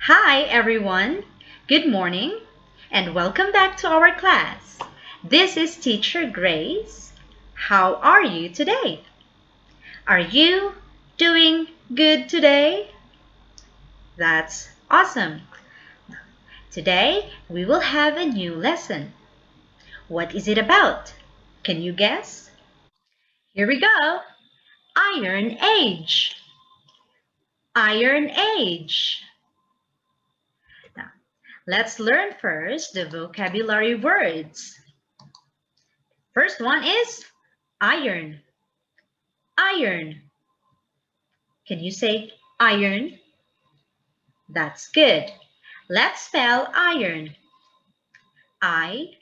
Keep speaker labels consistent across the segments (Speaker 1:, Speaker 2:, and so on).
Speaker 1: Hi everyone, good morning and welcome back to our class. This is Teacher Grace. How are you today? Are you doing good today? That's awesome. Today we will have a new lesson. What is it about? Can you guess? Here we go. Iron Age. Iron Age. Now, let's learn first the vocabulary words. First one is iron. Iron. Can you say iron? That's good. Let's spell iron. I-R-O-N.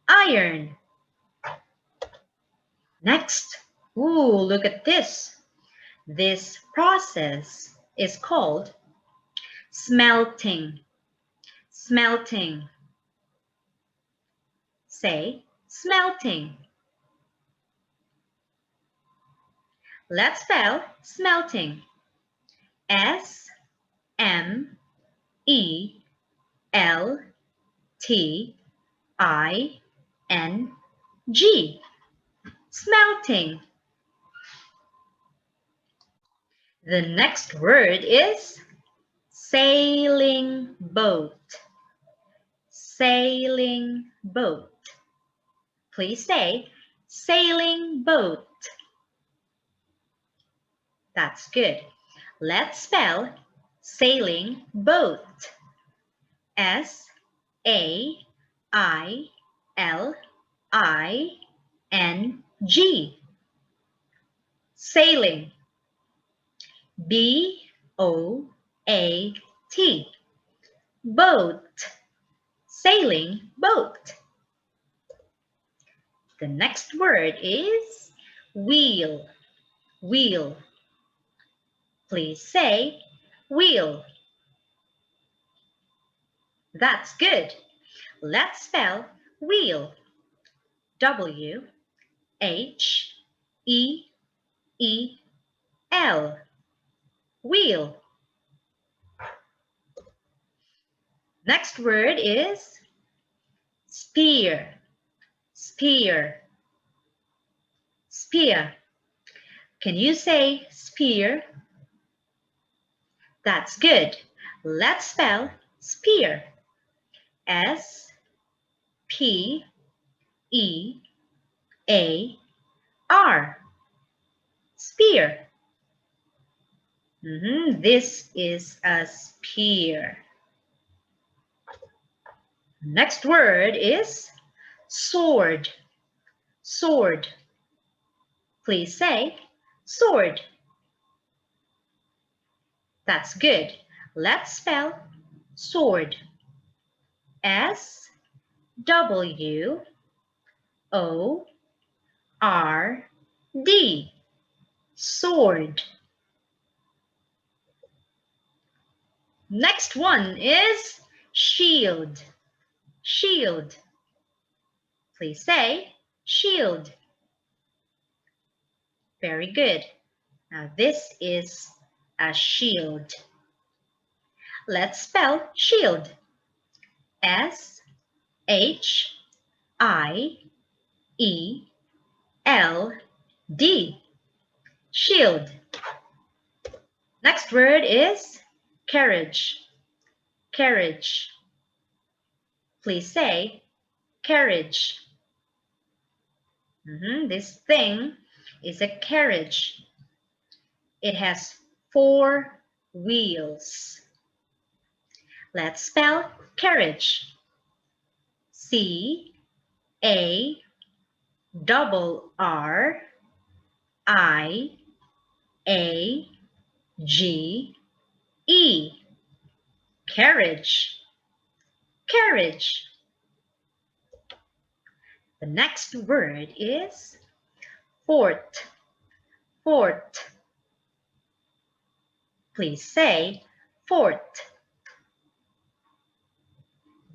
Speaker 1: Iron. Next. Ooh, look at this. This process is called smelting. Smelting. Say smelting. Let's spell smelting. S-M-E-L-T-I-N-G. Smelting. The next word is sailing boat. Sailing boat. Please say sailing boat. That's good. Let's spell sailing boat. S-A-I-L-I-N-G. Sailing. B-O-A-T. Boat. Sailing boat. The next word is wheel. Wheel. Please say wheel. That's good. Let's spell wheel. W-H-E-E-L. Wheel. Next word is spear. Spear. Spear. Can you say spear? That's good. Let's spell spear. S-P-E-A-R. Spear. This is a spear. Next word is sword. Sword. Please say sword. That's good. Let's spell sword. S-W-O-R-D. Sword. Next one is shield. Shield. Please say shield. Very good. Now this is a shield. Let's spell shield. S-H-I-E-L-D. Shield. Next word is carriage. Carriage. Please say carriage. This thing is a carriage. It has 4 wheels. Let's spell carriage. C-A-R-R-I-A-G-E. Carriage. Carriage. The next word is fort. Fort. Please say fort.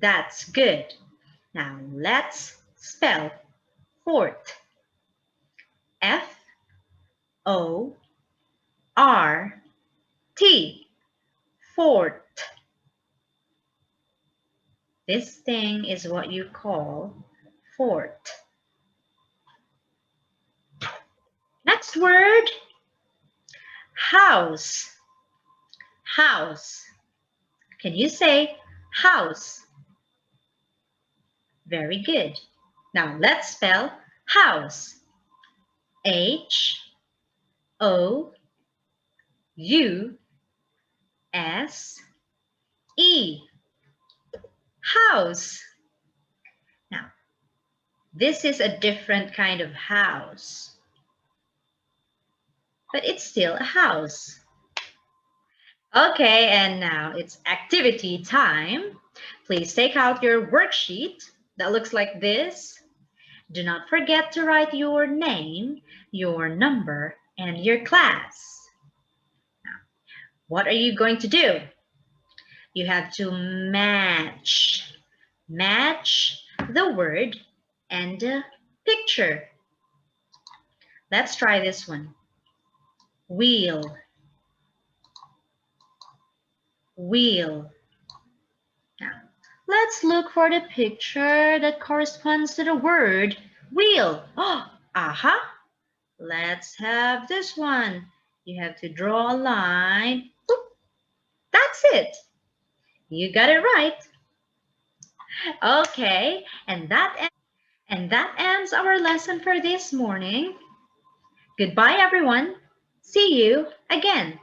Speaker 1: That's good. Now let's spell fort. F-O-R-T. R T, fort. This thing is what you call fort. Next word, house. House. Can you say house? Very good. Now let's spell house. H O U S E. House. Now, this is a different kind of house, but it's still a house. Okay, and now it's activity time. Please take out your worksheet that looks like this. Do not forget to write your name, your number, and your class. Now, what are you going to do? You have to match the word and the picture. Let's try this one. Wheel, wheel. Now, let's look for the picture that corresponds to the word wheel. Oh, aha. Let's have this one. You have to draw a line. Boop. That's it. You got it right. Okay, and that ends our lesson for this morning. Goodbye, everyone. See you again.